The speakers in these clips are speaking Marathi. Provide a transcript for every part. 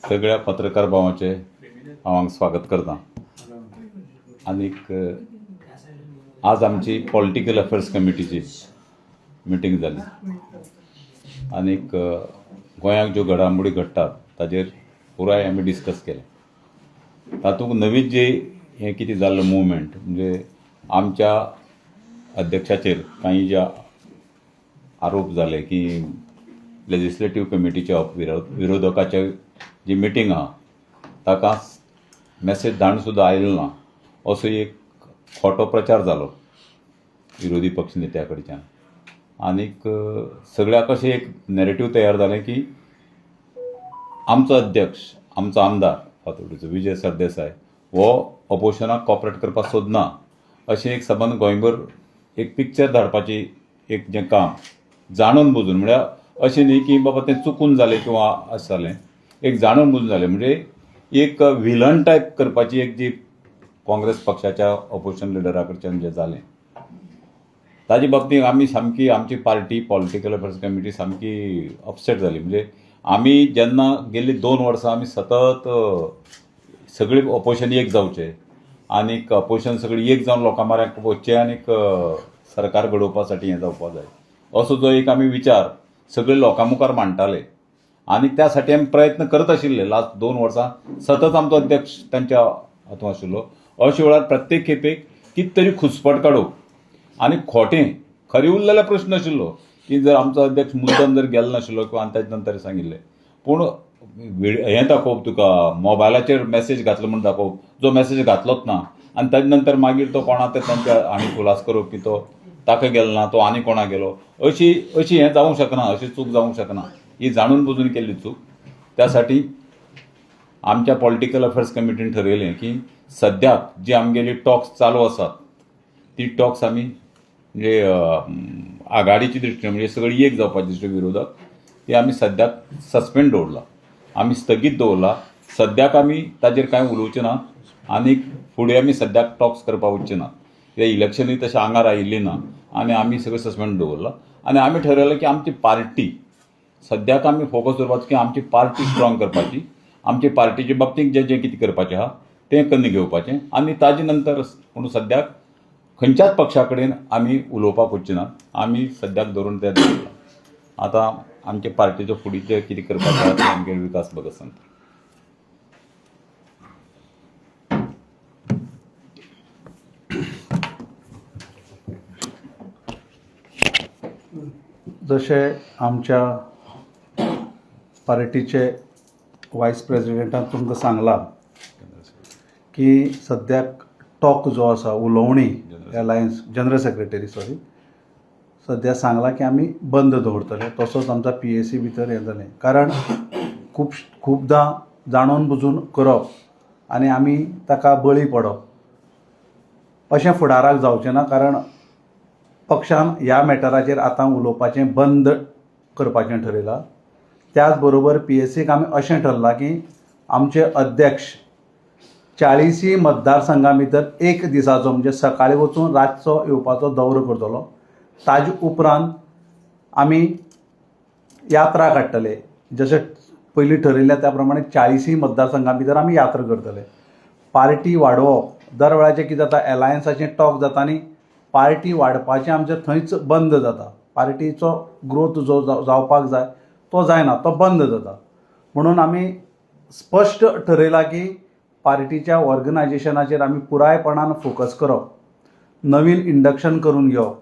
सगळ्या पत्रकार भावाचे हांव स्वागत करता। आनीक आज आमची पॉलिटिकल अफेअर्स कमिटीची मिटींग जाली आनीक गोंयांत ज्यो घडामोडी घडटात ताजेर पुराय आमी डिस्कस केलें। तातूंत नवीन जे हें कितें जाल्लो मुवमेंट म्हणजे आमच्या अध्यक्षाचेर काही जे आरोप जाले की लेजिस्लेटिव्ह कमिटीच्या विरोधकाचे जी मिटींग आहा ताका मेसेज धाडून सुद्दां आयलो ना असो एक खोटो प्रचार जालो विरोधी पक्ष नेत्या कडच्यान। आनीक सगळ्याक अशें एक नॅरेटिव्ह तयार जालें की आमचो अध्यक्ष आमचो आमदार फातोर्डेचो विजय सरदेसाय हो ऑपोजिशनाक कॉपरेट करपाक सोदना अशें एक सबंद गोंयभर एक पिक्चर धाडपाची एक जें काम जाणून बुजून म्हळ्यार अशें न्ही की बाबा तें चुकून जालें किंवा अशें जालें, एक जाणून बुजून जालें म्हणजे एक विलन टायप करपाची एक जी काँग्रेस पक्षाच्या ऑपोजिशन लिडरा कडच्यान जें जालें ताजे बाबतींत आमी सामकी आमची पार्टी पॉलिटिकल अफेअर्स कमिटी सामकी अपसेट जाली। म्हणजे आमी जेन्ना गेल्ली 2 वर्सां आमी सतत सगळी ऑपोजिशन एक जावचें आनीक ऑपोजिशन सगळी एक जावन लोकां म्हऱ्याक वचचें आनीक सरकार घडोवपासाठी हें जावपाक जाय असो जो एक आमी विचार सगळे लोकां मुखार मांडटाले आनी त्या साठी आमी प्रयत्न करत आशिल्ले। लास्ट 2 वर्सां सतत आमचो अध्यक्ष तांच्या हातूंत आशिल्लो। अशे वेळार प्रत्येक खेपेक कितें तरी खुसपट काडूप आनी खोटें खरें उरलेले प्रश्न आशिल्लो की जर आमचो अध्यक्ष मुद्दम जर गेलो नाशिल्लो किंवा ताजे नंतर सांगिल्लें पूण हें दाखोवप तुका मोबायलाचेर मेसेज घातलो म्हूण दाखोवप जो मेसेज घातलोच ना आनी ताजे नंतर मागीर तो कोणा ते तांच्या आनी खुलास करप की तो ताका गेलो ना तो आनी कोणा गेलो अशी हें जावंक शकना, अशी चूक जावंक शकना। ही जाणून बुजून केल्ली चूक। त्यासाठी आमच्या पॉलिटिकल अफेअर्स कमिटीन ठरयलें की सद्याक जी आमगेली टॉक्स चालू आसात ती टॉक्स आमी म्हणजे आघाडीची दृश्टी म्हणजे सगळी एक जावपाची दृश्टी विरोधक ती आमी सद्याक सस्पेंड दवरला, आमी स्थगीत दवरला। सद्याक आमी ताजेर कांय उलोवचें ना आनीक फुडें आमी सद्याक टॉक्स करपाक वचचें ना। हे इलेक्शनूय तशें आंगार आयिल्ली ना आनी आमी सगळें सस्पेंड दवरला आनी आमी ठरयलें की आमची पार्टी सद्याक आमी फोकस दवरपाचो की आमची पार्टी स्ट्रॉंग करपाची, आमची पार्टीच्या बाबतींत जें जें कितें करपाचें आहा तें कन्न घेवपाचें आनी ताजे नंतर पूण सद्याक खंयच्याच पक्षा कडेन आमी उलोवपाक वचचें ना। आमी सद्याक धरून तें दवरला। आतां आमचे पार्टीचो फुडें कितें करपाचें आहा तें आमगे विकास भगत सांगता। जशे आमच्या पार्टीचे वायस प्रेसिडेंटान तुमकां सांगलां की सद्याक टॉक जो आसा उलोवणी अलायन्स जनरल सेक्रेटरी सद्या सांगलां की आमी बंद दवरतले। तसोच आमचा PAC भितर हें जालें कारण खूबदां जाणून बुजून करप आनी आमी ताका बळी पडप अशें फुडाराक जावचें ना। कारण पक्षान ह्या मॅटराचेर आतां उलोवपाचें बंद करपाचें ठरयलां। त्याच बरोबर PACक आमी अशें ठरलां की आमचे अध्यक्ष 40 मतदारसंघां भितर एक दिसाचो म्हणजे सकाळीं वचून रातचो येवपाचो दौरो करतलो। ताजे उपरांत आमी यात्रा काडटले जशें पयलीं ठरयल्ल्या त्या प्रमाणे 40 मतदारसंघां भितर आमी यात्रा करतले। पार्टी वाडोवप दर वेळाचें कितें जाता एलायन्साचें टॉक जाता आनी पार्टी वाडपाचें आमचें थंयच बंद जाता। पार्टीचो ग्रोथ जो जावपाक जाय तो जायना, तो बंद जाता। म्हणून आमी स्पश्ट ठरयलां की पार्टीच्या ऑर्गनायजेशनाचेर आमी पुरायपणान फोकस करप, नवीन इंडक्शन करून घेवप,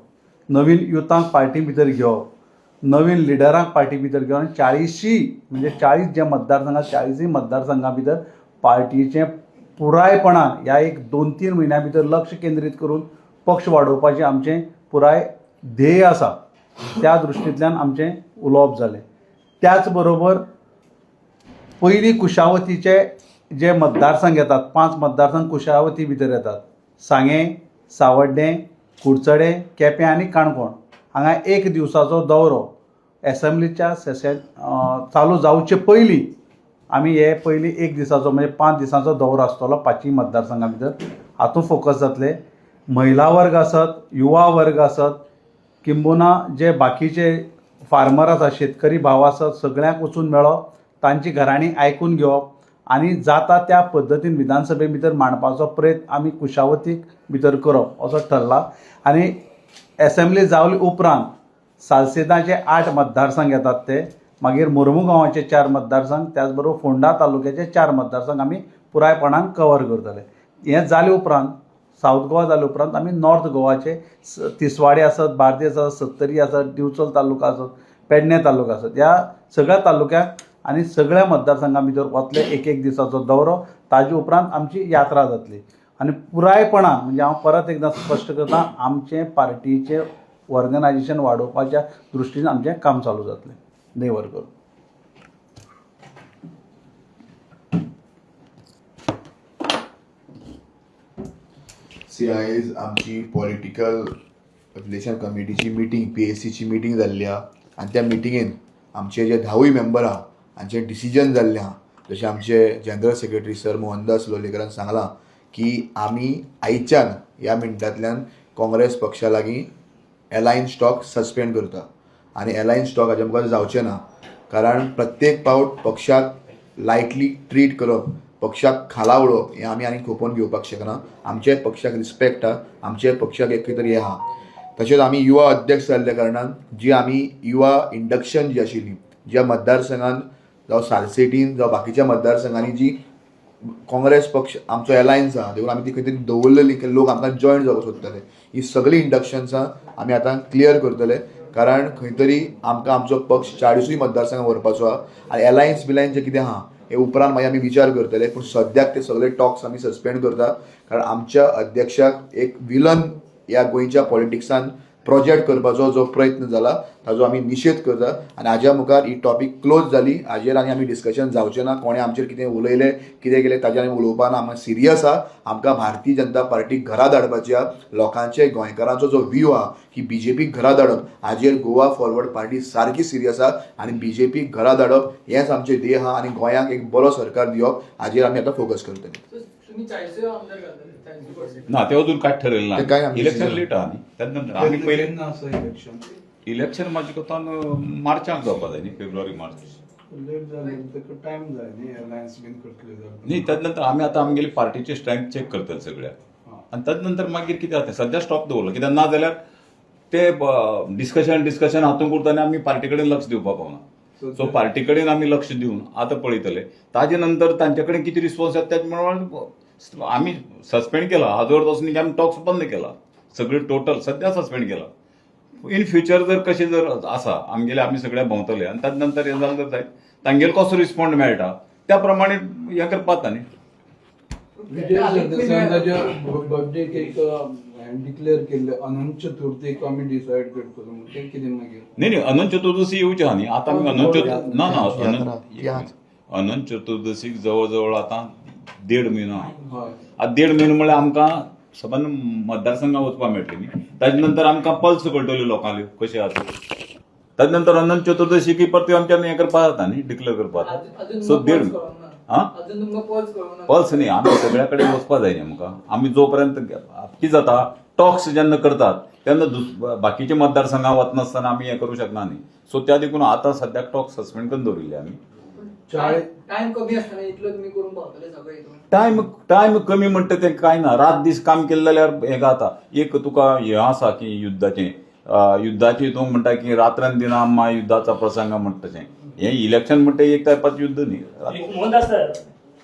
नवीन युथांक पार्टी भितर घेवप, नवीन लिडरांक पार्टी भितर घेवप आनी 40 म्हणजे 40 जे मतदारसंघात 40 मतदारसंघां भितर पार्टीचें पुरायपणान ह्या एक 2-3 म्हयन्यां भितर लक्ष केंद्रीत करून पक्ष वाडोवपाचें आमचें पुराय ध्येय आसा। त्या दृश्टींतल्यान आमचें उलोवप जालें। त्याच बरोबर पयलीं कुशावतीचे जे मतदारसंघ येतात 5 मतदारसंघ कुशावती भितर येतात सांगें, सावड्डें, कुडचडें, केपें आनी काणकोण हांगा एक दिवसाचो दौरो एसेंब्लीच्या चालू जावचे पयलीं आमी हे पयलीं एक दिसाचो म्हणजे 5 दिसांचो दौरो आसतलो 5 मतदारसंघां भितर हातूंत फोकस जातले। महिला वर्ग आसत, युवा वर्ग आसत, किंबहुना जे बाकीचे फार्मर आसा शेतकरी भाव आसत सगळ्यांक वचून मेळप तांची घराणी आयकून घेवप आनी जाता त्या पद्दतीन विधानसभे भितर मांडपाचो प्रयत्न आमी कुशावतीक भितर करप असो ठरला. आनी एसेंब्ली जावले उपरांत सालसेताचे 8 मतदारसंघ येतात ते, मागीर मुर्मू गांवाचे 4 मतदारसंघ, त्याच बरोबर फोंडा तालुक्याचे 4 मतदारसंघ आमी पुरायपणान कव्हर करतले. हें जाले उपरांत साऊथ गोवा जाले उपरांत आमी नॉर्थ गोवाचे तिसवाडी आसत, बार्देस आसत, सत्तरी आसत, दिवचल तालुका आसत, पेडणे तालुका आसत, ह्या सगळ्या तालुक्यांक आनी सगळ्या मतदारसंघां भितर वतले एक दिसाचो दौरो. ताजे उपरांत आमची यात्रा जातली आनी पुरायपणान म्हणजे हांव परत एकदां स्पश्ट करतां, आमचें पार्टीचें ऑर्गनायझेशन वाडोवपाच्या दृश्टीन आमचें काम चालू जातलें. देव बरें करूं. आयज आमची पॉलिटिकल रिलेशन कमिटीची मिटींग PACची मिटींग जाल्ली आहा आनी त्या मिटिंगेन आमचे जे 10 मेंबर आहा हांचे डिसिजन जाल्लें आहा. जशें आमचे जनरल सेक्रेटरी सर मोहनदास लोलयेकरान सांगलां की आमी आयच्यान ह्या मिनटांतल्यान काँग्रेस पक्षा लागीं अलायन्स स्टॉक सस्पेंड करता आनी अलायन्स स्टॉक हाजे मुखार जावचें ना. कारण प्रत्येक पावट पक्षाक लायटली ट्रीट करप, पक्षाक खाला उडोवप हें आमी आनी खोपोवन घेवपाक शकना. आमचे पक्षाक रिस्पेक्ट आहा, आमचे पक्षाक एक खंय तरी हें आहा. तशेंच आमी युवा अध्यक्ष जाल्ल्या कारणान जी आमी युवा इंडक्शन जी आशिल्ली, ज्या मतदारसंघान जावं सालसेटीन जावं बाकीच्या मतदारसंघांनी जी काँग्रेस पक्ष आमचो अलायन्स आहा, देखून आमी ती खंय तरी दवरलेली की लोक आमकां जॉयन जावंक सोदताले, ही सगळी इंडक्शन्सां आमी आतां क्लियर करतले. कारण खंय तरी आमकां आमचो पक्ष 40 मतदारसंघां व्हरपाचो आहा आनी अलायन्स बिलायन्स जें कितें आहा हे उपरांत मागीर आमी विचार करतले. पूण सद्याक ते सगळे टॉक्स आमी सस्पेंड करता. कारण आमच्या अध्यक्षाक एक विलन ह्या गोंयच्या पॉलिटिक्सान प्रोजेक्ट करपाचो जो प्रयत्न जाला ताजो आमी निशेध करता आनी हाज्या मुखार ही टॉपीक क्लोज जाली. हाजेर आनी आमी डिस्कशन जावचें ना. कोणें आमचेर कितें उलयलें कितें केलें ताजेर आमी उलोवपा ना. आमी सिरियस आहा. आमकां भारतीय जनता पार्टीक घरा धाडपाची आहा. लोकांचे गोंयकारांचो जो व्यू आहा की BJP घरा धाडप हाजेर गोवा फॉरवर्ड पार्टी सारकी सिरियस आहा आनी BJP घरा धाडप हेंच आमचें ध्येय आहा आनी गोंयांक एक बरो सरकार दिवप हाजेर आमी आतां फोकस करतले. ना ते अजून काय ठरलेलं ते काय ना. आमचे इलेक्शन सिजन. लेट आहा न्ही. त्यानंतर आमी पयले इलेक्शन म्हाजे कोतान मार्चाक जावपा जाय न्ही, फेब्रुवारी मार्च न्ही. त्यानंतर आमी आतां आमगेली पार्टीची स्ट्रेंथ चेक करतले सगळ्याक आनी त्यानंतर मागीर कितें जाता सद्या स्टॉप दवरलो. कित्याक ना जाल्यार ते डिस्कशन हातूंत उरता आनी आमी पार्टी कडेन लक्ष दिवपाक पावना. सो पार्टी कडेन आमी लक्ष दिवन आतां पळयतले. ताजे नंतर तांचे कडेन कितें रिस्पॉन्स येता त्याच प्रमाणे आमी सस्पेंड केला. हाजो अर्थ असो न्ही की आमी टॉक्स बंद केला. सगळे टोटल सद्या सस्पेंड केला. इन फ्युचर जर कशें जर आसा आमगेले आमी सगळे भोंवतले आनी ताजे नंतर हें जालें जाता तांगेलो कसो रिस्पॉन्ड मेळटा त्या प्रमाणे हें करपा जाता न्ही. बर्थडे केक डिक्लेअर केले अनंत चतुर्थीक आमी डिसायड करतलो ते कितें मागीर नाही अनंत चतुर्दशी येवची आहा न्ही. आतां आमी अनंत चतुर्दशीक जवळ जवळ आतां 1.5 म्हयनो आहा. आतां 1.5 म्हयनो म्हळ्यार आमकां सबंद मतदारसंघां वचपाक मेळटली न्ही. ताजे नंतर आमकां पल्स कळटल्यो लोकांल्यो कशें आसा. ताजे नंतर अनंत चतुर्दशीक परत आमच्यान हें करपा जाता न्ही, डिक्लेअर करपा जाता. सो 1.5 पल्स न्ही. आमी सगळ्या कडेन वचपा जाय न्ही आमकां. आमी जोपर्यंत कितें जाता टॉक्स जेन्ना करतात तेन्ना बाकीच्या मतदारसंघां वचनासतना आमी हें करूं शकना न्ही. सो त्या देखून आतां सद्याक टॉक्स सस्पेंड करून दवरिल्ले आमी. टाइम कमी आसतना इतलो तुमी करून पावतले सगळे. टायम कमी म्हणटा तें कांय ना. रात दीस काम केलें जाल्यार हें जाता. एक तुका हें आसा की युद्धाचें हितून म्हणटा की रात्रन दिना आम्हा युद्धाचा प्रसंग म्हणटा तशें. हें इलेक्शन म्हणटा एक टायपाचें युद्ध न्ही. मोहनदास सर,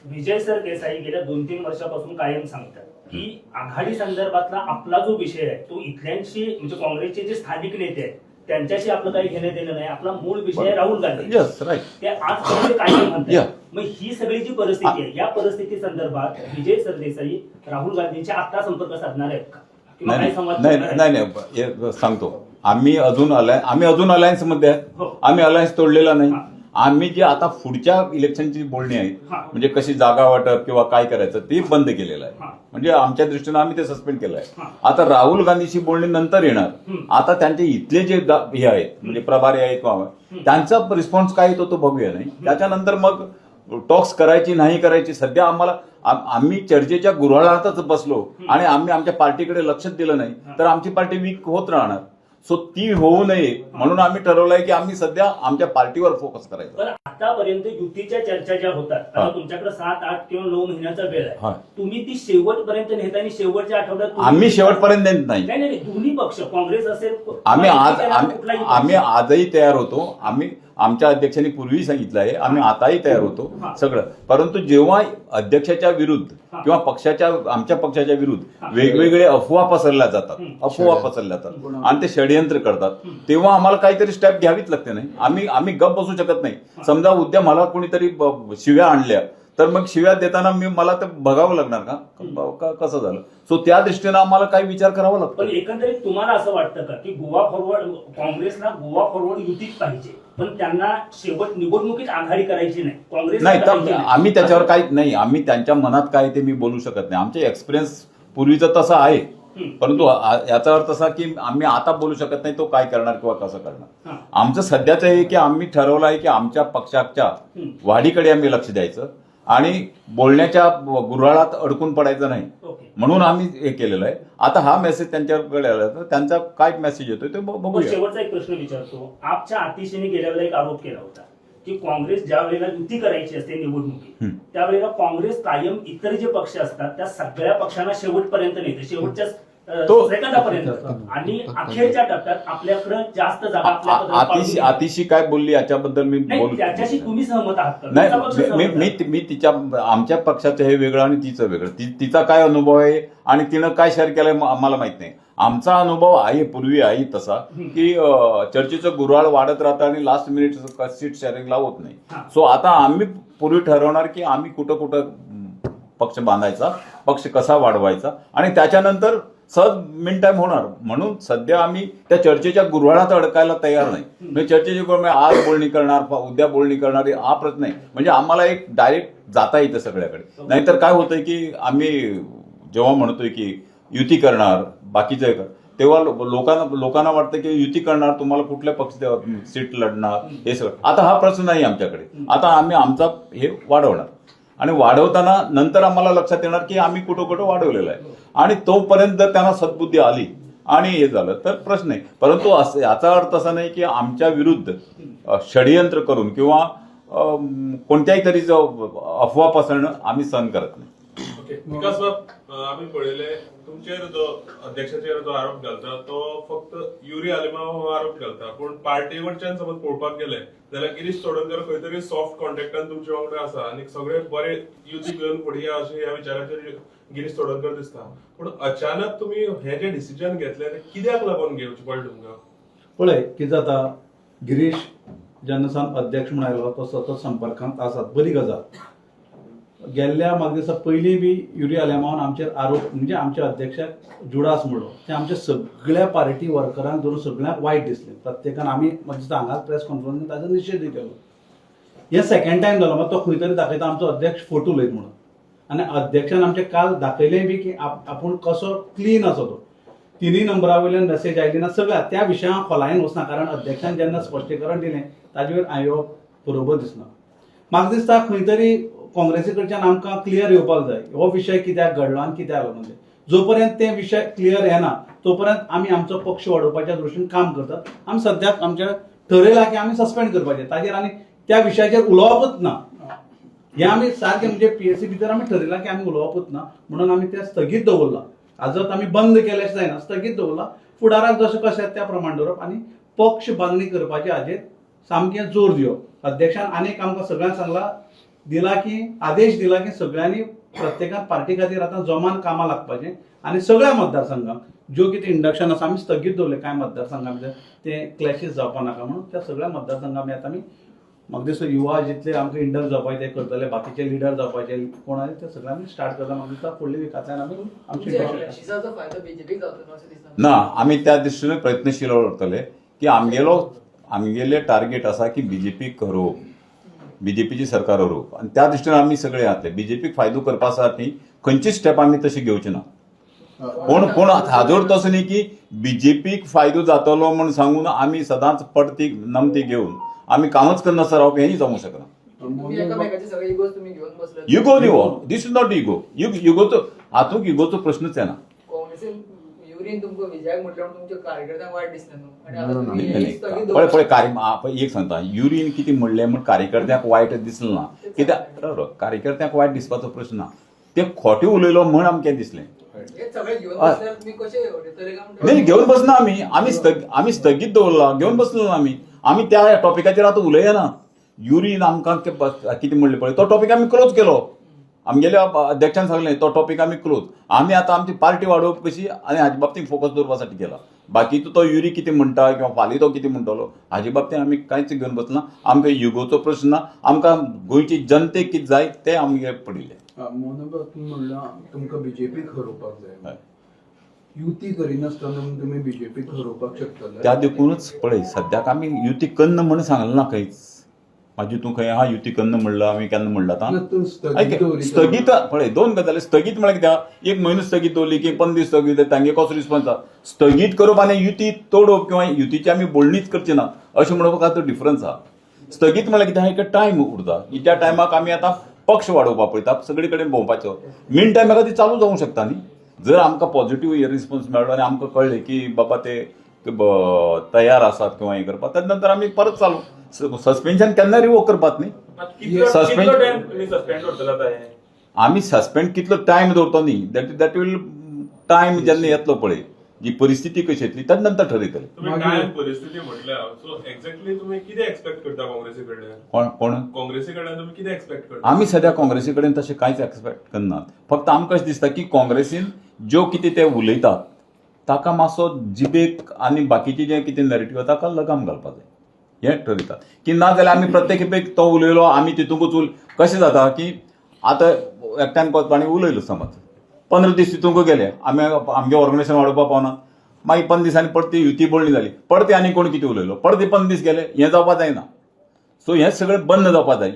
विजय सर देसाई गेल्या 2-3 वर्षापासून कायम सांगतात की आघाडी संदर्भातला आपला जो विषय आहे तो इथल्यांशी म्हणजे काँग्रेसचे जे स्थानिक नेते आहेत त्यांच्याशी आपलं काही घेणं देणं नाही. आपला मूळ विषय राहुल गांधी. Yes right. ते आजपर्यंत कायम म्हणतात. मग ही सगळी जी परिस्थिती आहे या परिस्थिती संदर्भात विजय सरदेसाई राहुल गांधींच्या आता संपर्क साधणार आहेत का किंवा काही संवाद नाही सांगतो. आम्ही अजून अलायन्स मध्ये आम्ही अलायन्स तोडलेला नाही. आम्ही जे आता पुढच्या इलेक्शनची बोलणी आहेत म्हणजे कशी जागा वाटप किंवा काय करायचं ते बंद केलेलं आहे. म्हणजे आमच्या दृष्टीनं आम्ही ते सस्पेंड केलं आहे. आता राहुल गांधीची बोलणी नंतर येणार. आता त्यांचे इथले जे हे आहेत म्हणजे प्रभारी आहेत त्यांचा रिस्पॉन्स काय येतो तो बघूया. नाही त्याच्यानंतर मग टॉक्स करायची नाही करायची. सध्या आम्ही चर्चेच्या गुऱ्हाळातच बसलो आणि आम्ही आमच्या पार्टीकडे लक्षच दिलं नाही तर आमची पार्टी वीक होत राहणार. सो ती होऊ नये म्हणून आम्ही ठरवलंय की आम्ही सध्या आमच्या पार्टीवर फोकस करायचा. पण आतापर्यंत युतीच्या चर्चा ज्या होतात, हा. आता तुमच्याकडे 7, 8 किंवा 9 महिन्याचा वेळ हा. आहे, तुम्ही ती शेवटपर्यंत नेता आणि शेवटच्या आठवड्यात आम्ही शेवटपर्यंत नेत नाही. नाही नाही, दोन्ही पक्ष काँग्रेस असेल आम्ही किंवा आज युतीच्या कुठलाही पक्ष. आम्ही आजही तयार होतो. आम्ही आमच्या अध्यक्षांनी पूर्वी सांगितलं आहे, आम्ही आताही तयार होतो हा. सगळं. परंतु जेव्हा अध्यक्षाच्या विरुद्ध हा. किंवा आमच्या पक्षाच्या विरुद्ध हा. वेगवेगळे अफवा पसरल्या जातात, अफवा पसरल्या जातात आणि ते षडयंत्र करतात, तेव्हा आम्हाला काहीतरी स्टेप घ्यावीच लागते. नाही आम्ही गप बसू शकत नाही. समजा उद्या मला कोणीतरी शिव्या आणल्या तर मग शिव्या देताना मला ते बघावं लागणार का कसं झालं. सो त्या दृष्टीनं आम्हाला काही विचार करावा लागतो. पण एकंदरीत तुम्हाला असं वाटतं का की गोवा फॉरवर्ड, काँग्रेसला गोवा फॉरवर्ड युतीच पाहिजे, पण त्यांना शेवट निवडणुकीत आघाडी करायची नाही, काँग्रेस नाही तर आम्ही त्याच्यावर काही नाही, आम्ही त्यांच्या मनात काय ते मी बोलू शकत नाही. आमचे एक्सपिरियन्स पूर्वीचं तसं आहे, परंतु याचा अर्थ असा की आम्ही आता बोलू शकत नाही तो काय करणार किंवा कसं करणार. आमचं सध्याचं हे की आम्ही ठरवलं आहे की आमच्या पक्षाच्या वाढीकडे आम्ही लक्ष द्यायचं आणि बोलण्याच्या गुऱ्हाळात अडकून पडायचं नाही, म्हणून आम्ही हे केलेलं आहे. आता हा मेसेज त्यांच्याकडे आला तर त्यांचा काय मेसेज येतोय ते बघूया. शेवटचा एक प्रश्न विचारतो. आपच्या आतिशीने गेल्या वेळेला एक आरोप केला होता की काँग्रेस ज्या वेळेला युती करायची असते निवडणुकीत, त्यावेळेला काँग्रेस कायम इतर जे पक्ष असतात त्या सगळ्या पक्षांना शेवटपर्यंत नेते, शेवटच्या सेकंदापर्यंत, आणि अखेरच्या टप्प्यात आपल्याकडे जास्त जागा आपल्याकडे. आतिशी काय बोलली याच्याबद्दल मी बोलू त्याच्याशी तुम्ही सहमत आहात का? नाही. तुमचा पक्ष सहमत आहे? मी तिच्या आमच्या पक्षाचं हे वेगळं आणि तिचं वेगळं. तिचा काय अनुभव आहे आणि तिनं काय शेअर केलंय आम्हाला माहित नाही. आमचा अनुभव आहे पूर्वी आहे तसा की चर्चेचं गुऱ्हाळ वाढत राहतं आणि लास्ट मिनिट सीट शेअरिंगला होत नाही. सो आता आम्ही पूर्वी ठरवणार की आम्ही कुठं कुठं पक्ष बांधायचा, पक्ष कसा वाढवायचा आणि त्याच्यानंतर सहज मिन टाइम होणार. म्हणून सध्या आम्ही त्या चर्चेच्या गुऱ्हाळात अडकायला तयार नाही. म्हणजे चर्चेची आज बोलणी करणार उद्या बोलणी करणार हा प्रश्न नाही. म्हणजे आम्हाला एक डायरेक्ट जाता येतं सगळ्याकडे. नाहीतर काय होतंय की आम्ही जेव्हा म्हणतोय की युती करणार बाकीचे तेव्हा लोकांना वाटतं की युती करणार तुम्हाला कुठल्या पक्ष सीट लढणार हे सगळं. आता हा प्रश्न नाही आमच्याकडे. आता आम्ही आमचा हे वाढवणार आणि वाढवताना नंतर आम्हाला लक्षात येणार की आम्ही कुठं कुठं वाढवलेलं आहे आणि तोपर्यंत जर त्यांना सद्बुद्धी आली आणि हे झालं तर प्रश्न नाही. परंतु याचा अर्थ असा नाही की आमच्या विरुद्ध षडयंत्र करून किंवा कोणत्याही तरी अफवा पसरणं आम्ही सहन करत नाही. विकास बाब, आम्ही पळयले तुमचेर जो अध्यक्षाचेर जो आरोप घालता तो फक्त युरी आलिमा हो आरोप घालता, पण पार्टी वयच्यान समज पळोवपाक गेले जाल्यार गिरीश चोडणकर खंय तरी सॉफ्ट कॉन्टॅक्टान तुमचे वांगडा आसा आणि सगळे बरे युती घेवन फुडें अशें ह्या विचाराचेर गिरीश चोडणकर दिसता. पण अचानक तुम्ही हे जे डिसिजन घेतले ते कित्याक लागून घेवचे पडले तुमकां? पळय कितें जाता, गिरीश जेन्ना सावन अध्यक्ष म्हूण आयलो तो सतत संपर्कांत आसात, बरी गजाल. गेल्ल्या म्हाका दिसता पयलीं बी युरी आलेमावन आमचेर आरोप म्हणजे आमच्या अध्यक्षाक जुडास म्हणलो ते आमच्या सगळ्या पार्टी वर्करांक धरून सगळ्यांक वायट दिसलें. प्रत्येकान आमी म्हाका दिसता हांगाच प्रेस कॉन्फरन्सींत ताजो निशेधूय केलो. हे सेकंड टायम जालो मात तो खंय तरी दाखयता आमचो अध्यक्ष फोटो लयत म्हणून. आनी अध्यक्षान आमचे काल दाखयलें बी की आपूण कसो क्लीन असो तो. तिनूय नंबरा वयल्यान मेसेज आयली ना सगळ्या त्या विशयां खोलायेन वचना, कारण अध्यक्षान जेन्ना स्पश्टीकरण दिलें ताजे वयर हांव येवप बरोबर दिसना. म्हाका दिसता खंय तरी काँग्रेसी कडच्यान आमकां क्लियर येवपाक जाय हो विशय कित्याक घडलो आनी कित्याक लागून ते. जोपर्यंत ते विशय क्लियर येना तोपर्यंत आमी आमचो पक्ष वाडोवपाच्या दृश्टीन काम करतात. आमी सद्याक आमचे ठरयलां की आमी सस्पेंड करपाचें, ताजेर आनी त्या विशयाचेर उलोवपूच ना. हे आमी सारकें म्हणजे पीएससी भितर आमी ठरयलां की आमी उलोवपूच ना म्हणून आमी तें स्थगीत दवरलां. आजत आमी बंद केलें जायना, स्थगीत दवरलां. फुडाराक जशें कशें त्या प्रमाण दवरप आनी पक्ष बांदणी करपाचे हाजेर सामकें जोर दिवप. अध्यक्षान आनीक आमकां सगळ्यांक सांगलां दिला की आदेश दिला की सगळ्यांनी प्रत्येकान पार्टी खातीर आतां जोमान कामां लागपाचें आनी सगळ्या मतदारसंघांक ज्यो कितें इंडक्शन आसा आमी स्थगीत दवरले कांय मतदारसंघां भितर ते क्लॅशीस जावपा नाका म्हणून त्या सगळ्या मतदारसंघां भितर आमी म्हाका दिसता युवा जितले आमकां इंडक्ट जावपाचे ते करतले, बाकीचे लिडर जावपाचे कोण आसा ते सगळ्यांनी स्टार्ट करता. म्हाका दिसता फुडल्या विकांतल्यान आमी आमची शिसाचो फायदो बीजेपीक जातलो अशें दिसता ना. आम्ही त्या दृष्टीने प्रयत्नशील उरतले की आमगेले टार्गेट असा की बीजेपी करो, बीजेपीची सरकार उरोवप आणि त्या दृष्टीने आम्ही सगळे आहात. बीजेपीक फायदो करपा साठी खंयचीच स्टेप आम्ही तशी घेवची ना. कोण हाजोर तसो न्ही की बीजेपीक फायदो जातलो म्हणून सांगून आम्ही सदांच पडती नमती घेऊन आम्ही कामच करनासर रावप हेही जमू शकना. तुम्ही एकामेकाचे सगळे इगोज तुम्ही घेऊन बसले. युगो दिवो, दिस इज नॉट इगो. युगोचो हातूंक इगोचो प्रश्नच येना. काँग्रेसीन युरी युरीन तुमकां विजयाक म्हटल्यार तुमच्या कार्यकर्त्यांक वायट दिसलें न्हू आणि ना, आता ना, तुम्ही ना. हे स्थगीत पळय दवरला. पळय एक सांगता युरीन कितें म्हणलें म्हण कार्यकर्त्यांक वायट दिसलें ना कित्याक कार्यकर्त्यांक वायट दिसपाचो प्रश्न ना ते खोटें उलयलो म्हण आमकां दिसलें हे सगळे घेवन बसल्यार तुम्ही कशे तरेगाम नाही घेवन बसना आमी स्थगीत दवरला घेवन बसलो ना आमी त्या टॉपिकाचेर आतां उलयना युरीन आमकां कितें म्हणलें पळय तो टॉपीक आमी क्लोज केलो आमगेल्या अध्यक्षान सांगलें तो टॉपीक आमी क्लोज आमी आतां आमची पार्टी वाडोवप कशी आनी हाजे बाबतींत फोकस दवरपा साठी केला बाकीचो तो युरी कितें म्हणटा किंवा फाल्यां तो कितें म्हणटलो हाजे बाबतींत आमी कांयच घेवन बसना आमकां युगोचो प्रश्न ना आमकां गोंयची जनतेक कितें जाय तें आमगे पडिल्लें मोहनबाब तुम्ही म्हणला तुमकां बीजेपीक हरोवपाक जाय हय. युती करिनासतना तुम्ही बीजेपीक हरोवपाक शकतले त्या देखूनच पळय सद्याक आमी युती करना म्हण सांगलें ना खंयच म्हाजी तूं खंय हा युती करना म्हणलं आमी केन्ना म्हणलं ना, आतां तूं स्थगीत दवरिता. स्थगीत पळय दोन गजाली स्थगीत म्हळ्यार कित्याक एक म्हयनो स्थगीत दवरली की 15 दीस स्थगीत तांगे कसो रिस्पॉन्स आसा स्थगीत करप आनी युती तोडप किंवा युतीची आमी बोडणीच करची ना अशें म्हणप तातूंत डिफरन्स आहा स्थगीत म्हळ्यार कितें एक टायम उरता त्या टायमाक आमी आतां पक्ष वाडोवपाक पळयता सगळे कडेन भोंवपाचो मेन टायमाक ती चालू जावंक शकता न्ही जर आमकां पॉझिटिव्ह रिस्पॉन्स मेळ्ळो आनी आमकां कळ्ळें की बाबा ते तयार आसात किंवा हें करपाक ताजे नंतर आमी परत चालू सस्पेन्शन केन्ना रिवोक करपाक न्ही कितलो टाइम तुम्ही सस्पेंड करतले आता हे आमी सस्पेंड कितलो टायम दवरतो न्ही दॅट वील टायम जेन्ना येतलो पळय जी परिस्थिती कशी येतली ताजे नंतर ठरयतले तुम्ही काय परिस्थिती म्हटल्या सो एक्झॅक्टली तुम्ही किती एक्सपेक्ट करता काँग्रेसी कडल्यान कोण काँग्रेसी कडल्यान तुम्ही किती एक्सपेक्ट करता आमी सद्या काँग्रेसी कडेन तशें कांयच एक्सपेक्ट करनात फक्त आमकां अशें दिसता की काँग्रेसीन ज्यो कितें ते उलयतात ताका मातसो जिबेक आनी बाकीचे जे कितें नॅरेटिव्ह ताका लगाम घालपाक जाय हें ठरयतात की ना जाल्यार आमी प्रत्येक खेपेक तो उलयलो आमी तितूंकूच कशें जाता की आतां एकट्यान कोचपाणी उलयलो समज 15 दीस तितूंक गेले आमगे ऑर्गनायझेशन वाडोवपाक पावना मागीर 15 दिसांनी परती युती बोलणी जाली परती आनी कोण कितें उलयलो परती 15 दीस गेले हें जावपाक जायना सो हें सगळें बंद जावपाक जाय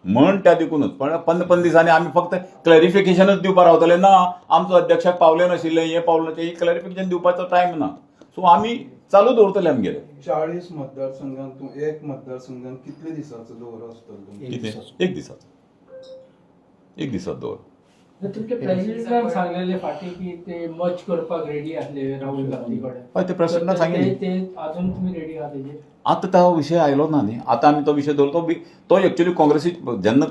म्हण त्या देखूनच पण 15 दिसांनी आमी फक्त क्लॅरिफिकेशनच दिवपाक रावतले ना आमचो अध्यक्षाक पावलें नाशिल्लें हें पावलें नाशिल्लें क्लॅरिफिकेशन दिवपाचो टायम ना सो आमी चालू दवरतले आमगेले 40 मतदारसंघात तूं एक मतदारसंघात कितले दिसाचो दौरो आसतलो कितें एक दिसाचो दवर तुमचे प्रेसिडेंटान सांगलेले फाटी की ते मच करपाक रेडी आसले राहुल गांधी कडेन हय ते प्रेसिडेंटान सांगिल्लें ते अजून तुम्ही रेडी आहात तेजेर आतां तो विशय आयलो ना न्ही आतां आमी तो विशय दवरतो तो एक्चुअली काँग्रेसी जेन्ना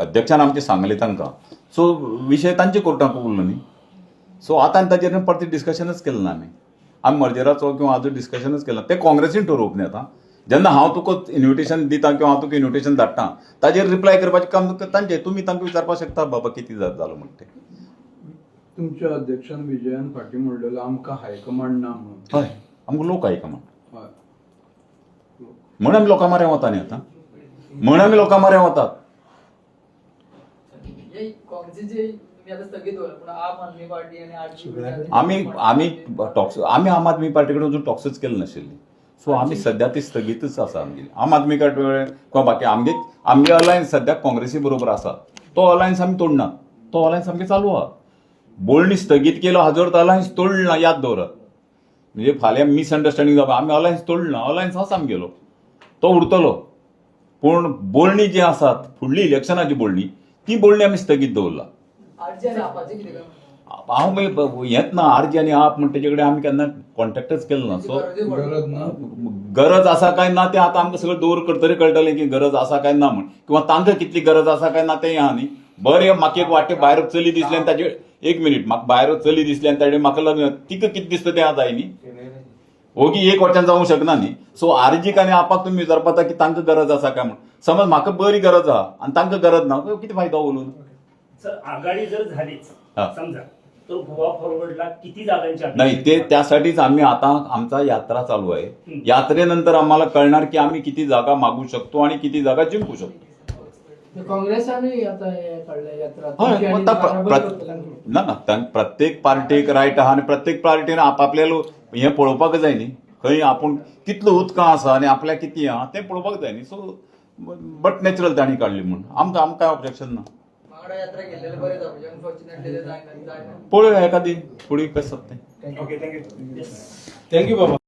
अध्यक्षान आमचें सांगलें तांकां सो विशय तांचे कोर्टाक उरलो न्ही सो आतां ताजेर परती डिस्कशनच केलें ना आमी मर्जराचो किंवा हाजो डिस्कशनच केलें ना तें काँग्रेसीन ठरोवप न्ही आतां जेन्ना हांव तुका इन्विटेशन दिता किंवा हांव तुका इन्विटेशन धाडटां ताजेर रिप्लाय करपाचें काम तांचें तुमी तांकां विचारपाक शकता बाबा कितें जालो म्हण तें तुमच्या अध्यक्षान विजयान फाटी म्हणलेलो आमकां हायकमांड ना म्हणून हय आमकां लोक हायकमांड हय म्हण आमी लोकां मारे वता न्ही आतां म्हण आमी लोकां मारे वतात हे काँग्रेसीचे तुम्ही आता स्थगीत दवरला पण आम आदमी पार्टी आणि आमी आम आदमी पार्टी कडेन अजून टॉक्सच केले नाशिल्ली सो आमी सद्या ती स्थगीतच आसा आमगेली आम आदमी पार्टी किंवा बाकी आमगे अलायन्स सद्या काँग्रेसी बरोबर आसा तो अलायन्स आमी तोडना तो अलायन्स आमगे चालू आहा बोलणी स्थगीत केलो हाजो अर्थ अलायन्स तोडना याद दवरात म्हणजे फाल्यां मिसअंडरस्टँडींग जावपा आमी अलायन्स तोडना अलायन्स आसा आमगेलो तो उरतलो पूण बोलणी जी आसात फुडली इलेक्शनाची बोलणी ती बोलणी आमी स्थगीत दवरला आरजी आणि आपाचे कितें काय हांव मागीर हेंच ना आरजी आनी आप म्हणटा तेजे कडेन आमी केन्ना कॉन्टॅक्टच केलो ना सो गरज ना गरज आसा काय ना तें आतां आमकां सगळें दवर करतरी कळटलें की गरज आसा काय ना म्हण किंवा तांकां कितली गरज आसा काय ना तें आहा न्ही बरें म्हाका एक वाटें भायर चली दिसलें आनी ताजे एक मिनीट म्हाका भायर चली दिसली आनी ताजे म्हाका लग्न तिका कितें दिसता तें जाय न्ही ओगी एक वटेन जावंक शकना न्ही सो आरजीक आनी आपाक तुमी विचारपाक की तांकां गरज आसा काय म्हण समज म्हाका बरी गरज आहा आनी तांकां गरज ना कितें फायदो उलोवन सर आघाडी जर झालीच हा. समजा तर गोवा फॉरवर्डला किती जागांची नाही ते त्यासाठीच आम्ही आता आमचा यात्रा चालू आहे यात्रेनंतर आम्हाला कळणार की आम्ही किती जागा मागू शकतो आणि किती जागा जिंकू शकतो काँग्रेसानूय आता हे काढलं यात्रा हय, तुमची आणि आता बरोबर होतं ना ना प्रत्येक पार्टीक रायट आहा आणि प्रत्येक पार्टीन आपापल्या हें पळोवपाक जाय न्ही खंय आपूण कितलो उदकां आसा आनी आपल्या किती आहा तें पळोवपाक जाय न्ही सो बट नॅचरल तांणी काडली म्हण आमकां कांय ऑब्जेक्शन ना वांगडा यात्रा गेलेले बरें जावं अनफॉर्च्युनेटली ते जायना पळोवया एखादी फुडें कशें जाता तें ओके थँक्यू थँक्यू बाबा